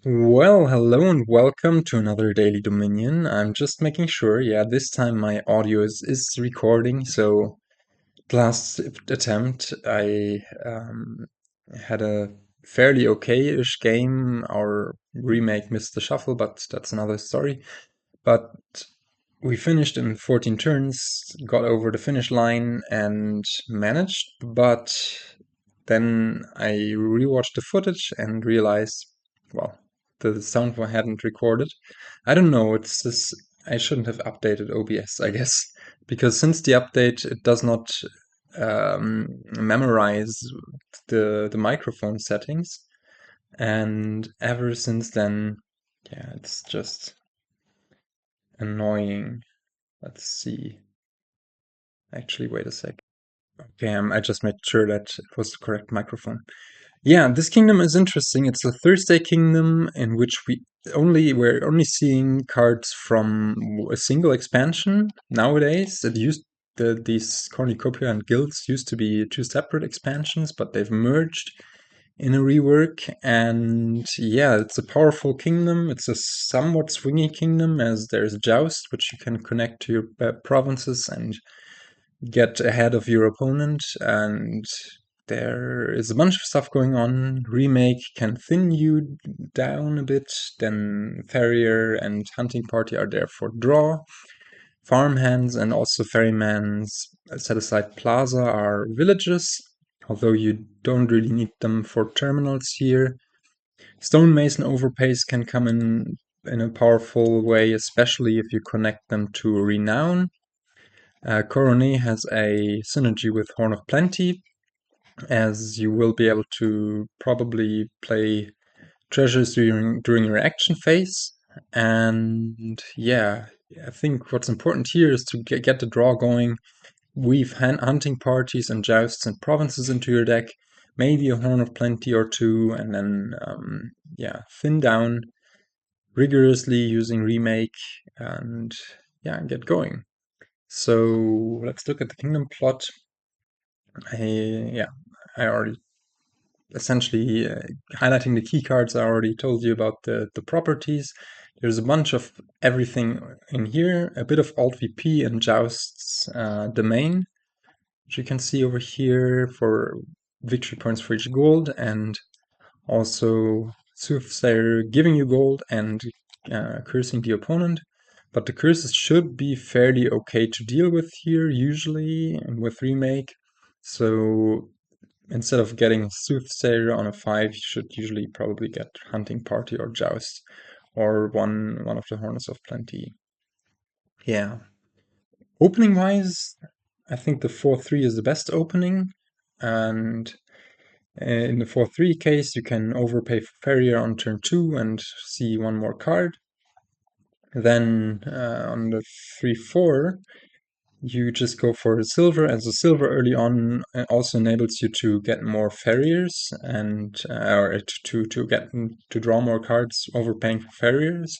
Well, hello and welcome to another Daily Dominion. I'm just making sure, yeah, this time my audio is recording. So, last attempt, I had a fairly okay-ish game. Our remake missed the shuffle, but that's another story. But we finished in 14 turns, got over the finish line, and managed. But then I rewatched the footage and realized, well, the sound hadn't recorded. I don't know, it's this. I shouldn't have updated OBS, I guess, because since the update, it does not memorize the microphone settings, and ever since then, yeah, it's just annoying. Let's see. Actually, wait a sec. Okay, I just made sure that it was the correct microphone. Yeah, this kingdom is interesting. It's a Thursday kingdom in which we're only seeing cards from a single expansion nowadays. These Cornucopia and Guilds used to be two separate expansions, but they've merged in a rework. And yeah, it's a powerful kingdom. It's a somewhat swingy kingdom, as there's Joust, which you can connect to your provinces and get ahead of your opponent, and there is a bunch of stuff going on. Remake can thin you down a bit, then Farrier and Hunting Party are there for draw. Farmhands and also Ferryman's set aside plaza are villages, although you don't really need them for terminals here. Stonemason overpays can come in a powerful way, especially if you connect them to Renown. Coronet has a synergy with Horn of Plenty, as you will be able to probably play treasures during your action phase. And yeah, I think what's important here is to get the draw going, weave hunting parties and jousts and provinces into your deck, maybe a Horn of Plenty or two, and then yeah, thin down rigorously using Remake and yeah, get going. So let's look at the kingdom plot. Yeah, I already essentially highlighting the key cards. I already told you about the properties. There's a bunch of everything in here, a bit of Alt VP and Joust's domain, which you can see over here for victory points for each gold, and also Soothsayer giving you gold and cursing the opponent. But the curses should be fairly okay to deal with here, usually, with Remake. So instead of getting Soothsayer on a 5, you should usually probably get Hunting Party or Joust, or one of the Horns of Plenty. Yeah. Opening wise, I think the 4-3 is the best opening, and in the 4-3 case, you can overpay for Farrier on turn 2 and see one more card. Then on the 3-4, you just go for the silver, as the silver early on also enables you to get more farriers and or to draw more cards, overpaying for farriers,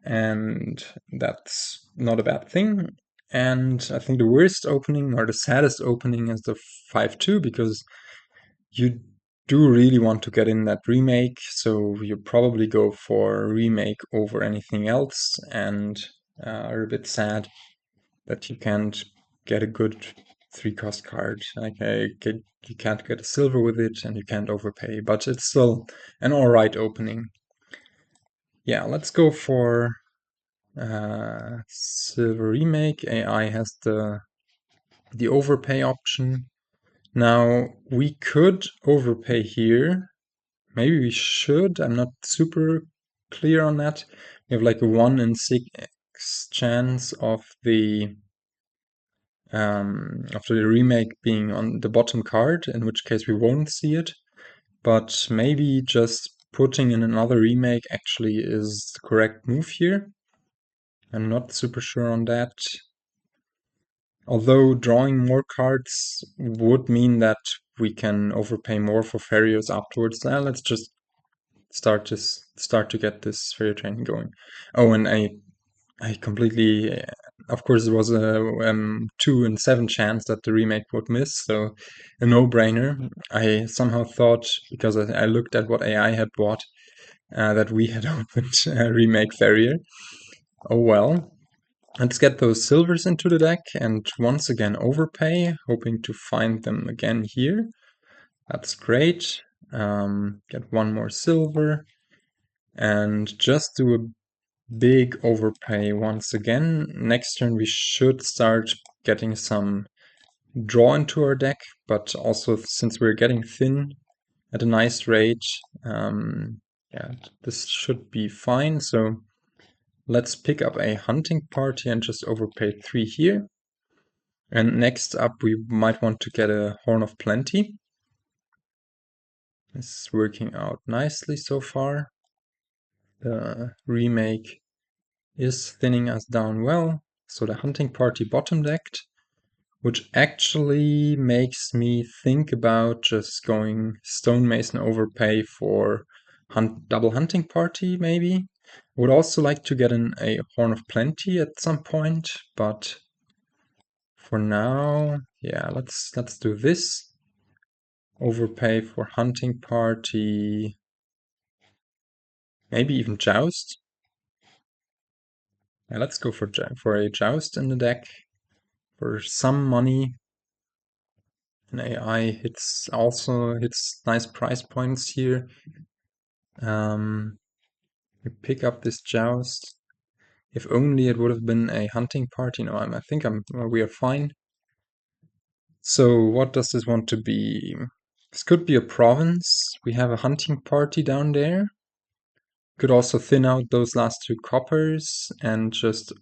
and that's not a bad thing. And I think the worst opening or the saddest opening is the 5-2, because you do really want to get in that remake, so you probably go for remake over anything else, and are a bit sad that you can't get a good 3-cost card. Like you can't get a silver with it, and you can't overpay, but it's still an alright opening. Yeah, let's go for silver remake. AI has the overpay option. Now we could overpay here. Maybe we should. I'm not super clear on that. We have like a 1 in 6 chance of the remake being on the bottom card, in which case we won't see it. But maybe just putting in another remake actually is the correct move here. I'm not super sure on that. Although drawing more cards would mean that we can overpay more for farriers afterwards. Now let's just start to get this farrier training going. Oh, and I completely, of course, it was a 2 in 7 chance that the remake would miss, so a no-brainer. I somehow thought, because I looked at what AI had bought, that we had opened Remake Farrier. Oh well. Let's get those silvers into the deck and once again overpay, hoping to find them again here. That's great. Get one more silver and just do a big overpay once again. Next turn we should start getting some draw into our deck, but also since we're getting thin at a nice rate, yeah, this should be fine. So let's pick up a hunting party and just overpay 3 here. And next up we might want to get a Horn of Plenty. This is working out nicely so far. The remake is thinning us down well. So the hunting party bottom decked, which actually makes me think about just going stonemason overpay for double hunting party maybe. Would also like to get a Horn of Plenty at some point, but for now, yeah, let's do this. Overpay for hunting party, maybe even Joust. Yeah, let's go for a Joust in the deck for some money. And AI also hits nice price points here. We pick up this Joust. If only it would have been a hunting party. No, I think we are fine. So what does this want to be? This could be a province. We have a hunting party down there. Could also thin out those last 2 coppers and just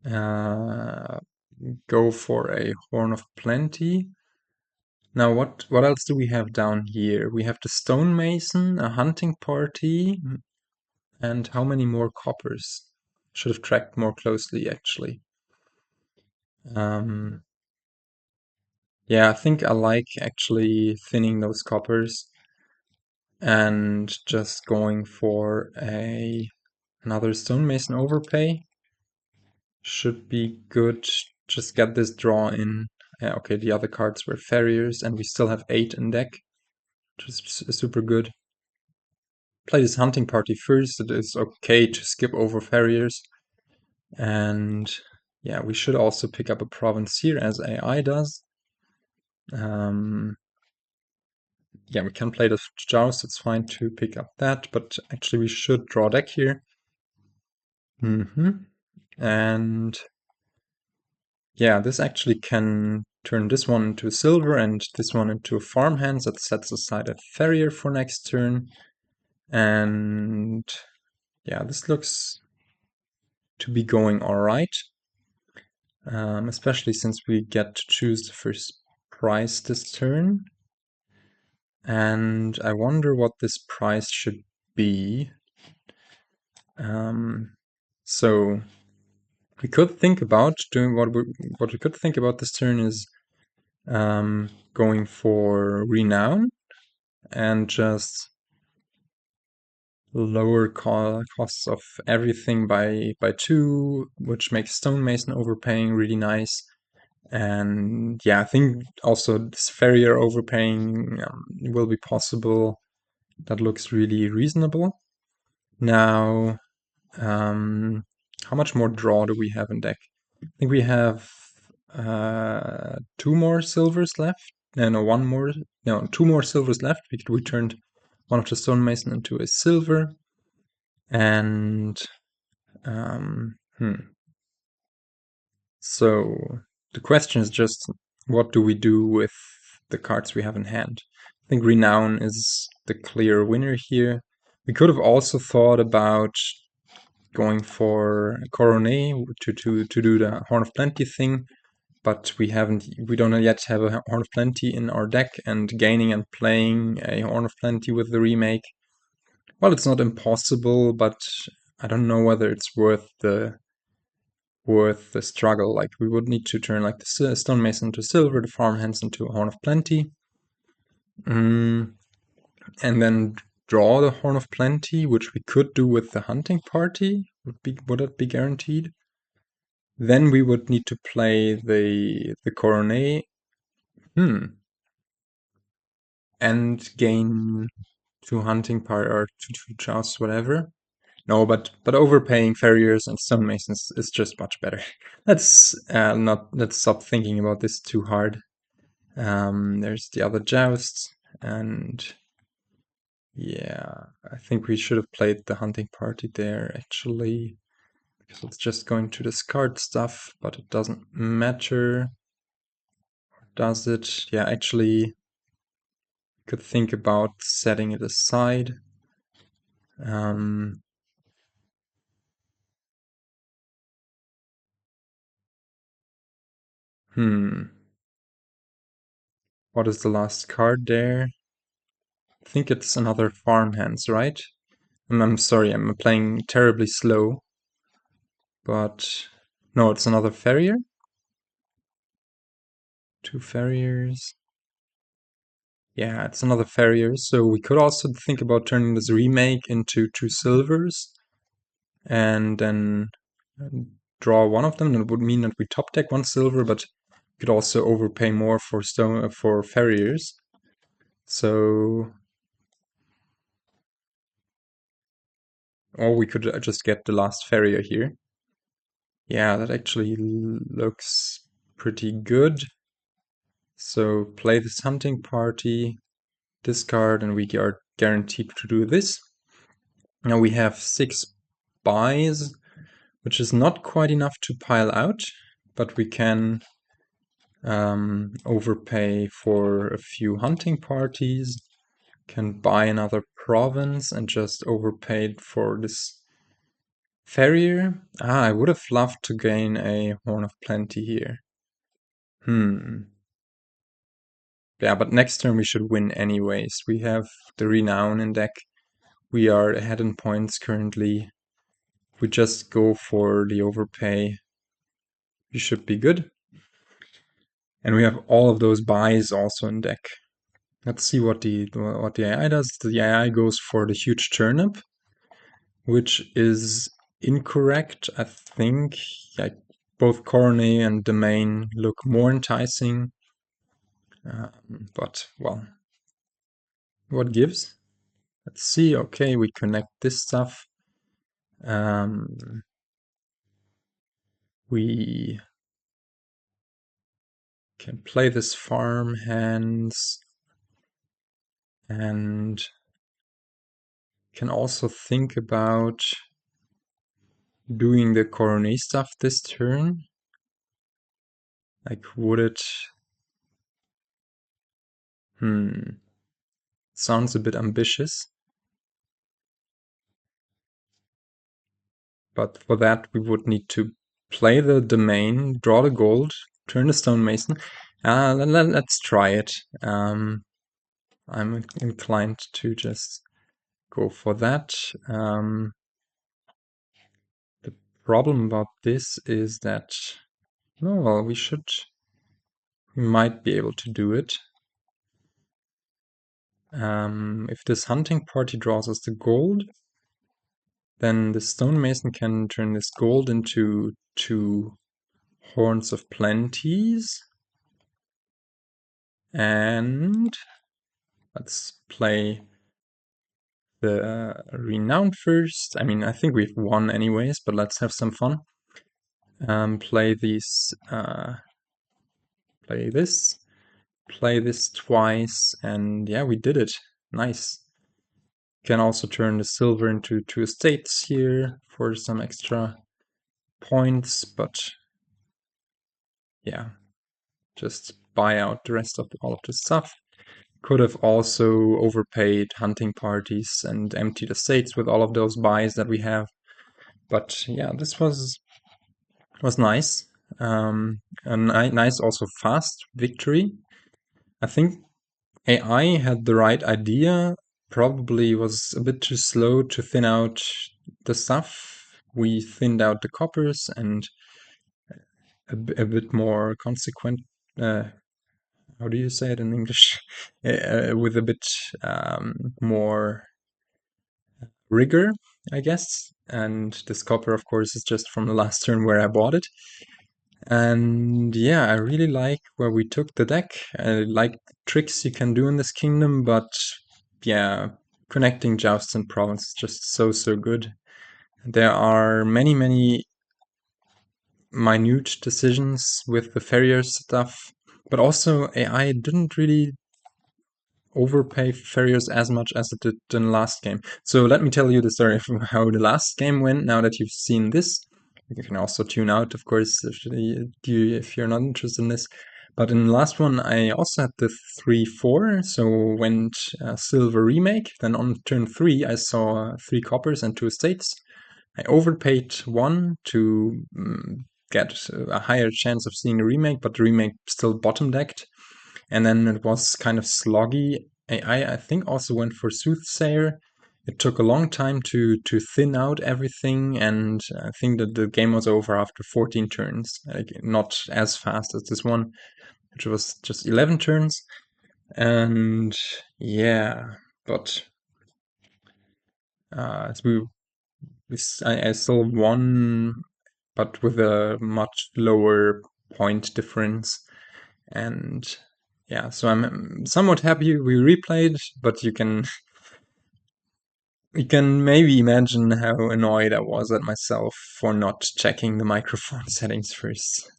go for a Horn of Plenty. Now what else do we have down here? We have the stonemason, a hunting party, and how many more coppers? Should have tracked more closely actually. Yeah, I think I like actually thinning those coppers and just going for another stonemason overpay. Should be good. Just get this draw in. Okay, the other cards were Farriers, and we still have 8 in deck, which is super good. Play this hunting party first. It is okay to skip over Farriers. And yeah, we should also pick up a province here as AI does. Yeah, we can play the Joust, it's fine to pick up that, but actually we should draw deck here. And yeah, this actually can turn this one into silver and this one into a farmhands that sets aside a Farrier for next turn. And yeah, this looks to be going alright. Especially since we get to choose the first price this turn. And I wonder what this price should be. So we could think about doing what we could think about this turn is going for renown and just lower costs of everything by 2, which makes stonemason overpaying really nice. And yeah, I think also this Farrier overpaying will be possible. That looks really reasonable. Now, how much more draw do we have in deck? I think we have 2 more silvers left. No, 2 more silvers left. We turned one of the stonemason into a silver. And so the question is just, what do we do with the cards we have in hand? I think Renown is the clear winner here. We could have also thought about going for Coronet to do the Horn of Plenty thing, but we don't yet have a Horn of Plenty in our deck, and gaining and playing a Horn of Plenty with the remake, well, it's not impossible, but I don't know whether it's worth the struggle. Like, we would need to turn like the stonemason into silver, the farmhands into a Horn of Plenty, and then draw the Horn of Plenty, which we could do with the hunting party. Would that be guaranteed? Then we would need to play the Coronet, and gain 2 hunting part or 2 jousts, whatever. No, but overpaying farriers and stonemasons is just much better. Let's stop thinking about this too hard. There's the other joust, and yeah, I think we should have played the hunting party there actually, because it's just going to discard stuff, but it doesn't matter. Does it? Yeah, actually, could think about setting it aside. Um, What is the last card there? I think it's another farmhands, right? I'm sorry, I'm playing terribly slow. But no, it's another farrier. 2 farriers. Yeah, it's another farrier. So we could also think about turning this remake into 2 silvers and then draw one of them. That would mean that we top deck 1 silver, but we could also overpay more for farriers. So, or we could just get the last farrier here. Yeah, that actually looks pretty good. So play this hunting party, discard, and we are guaranteed to do this. Now we have 6 buys, which is not quite enough to pile out, but we can overpay for a few hunting parties, can buy another province and just overpay for this farrier. I would have loved to gain a Horn of Plenty here. Yeah, but next turn we should win anyways. We have the Renown in deck. We are ahead in points currently. We just go for the overpay. We should be good. And we have all of those buys also in deck. Let's see what the AI does. The AI goes for the huge turnip, which is incorrect, I think. Yeah, both Coronet and Domain look more enticing. But, well, what gives? Let's see. Okay, we connect this stuff. We can play this farm hands and can also think about doing the Coronet stuff this turn. Like, would it... Sounds a bit ambitious. But for that, we would need to play the domain, draw the gold, turn the stonemason. Let's try it. I'm inclined to just go for that. The problem about this is that, no, well, we might be able to do it. If this hunting party draws us the gold, then the stonemason can turn this gold into 2 Horns of Plenties. And let's play the Renown first. I mean, I think we've won anyways, but let's have some fun. Play these, play this twice, and yeah, we did it. Nice. Can also turn the silver into 2 estates here for some extra points, but yeah, just buy out the rest of all of the stuff. Could have also overpaid hunting parties and emptied estates with all of those buys that we have. But yeah, this was nice. A nice, also fast victory. I think AI had the right idea. Probably was a bit too slow to thin out the stuff. We thinned out the coppers and a bit more consequent. How do you say it in English? With a bit more rigor, I guess. And this copper, of course, is just from the last turn where I bought it. And yeah, I really like where we took the deck. I like the tricks you can do in this kingdom, but yeah, connecting Joust and Province is just so good. There are many minute decisions with the Farrier stuff, but also AI didn't really overpay Farriers as much as it did in the last game. So let me tell you the story of how the last game went now that you've seen this. You can also tune out, of course, if you're not interested in this. But in the last one, I also had the 3-4, so went silver remake. Then on turn 3, I saw 3 coppers and 2 estates. I overpaid 1 to get a higher chance of seeing the remake, but the remake still bottom decked. And then it was kind of sloggy. I think also went for Soothsayer. It took a long time to thin out everything, and I think that the game was over after 14 turns. Like, not as fast as this one, which was just 11 turns. And yeah, but I still won, but with a much lower point difference. And yeah, so I'm somewhat happy we replayed, but you can maybe imagine how annoyed I was at myself for not checking the microphone settings first.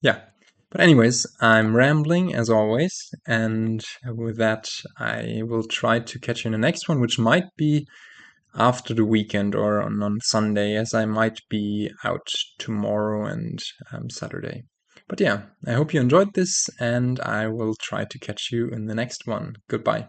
Yeah, but anyways, I'm rambling as always, and with that, I will try to catch you in the next one, which might be after the weekend or on Sunday, as I might be out tomorrow and Saturday. But yeah, I hope you enjoyed this, and I will try to catch you in the next one. Goodbye.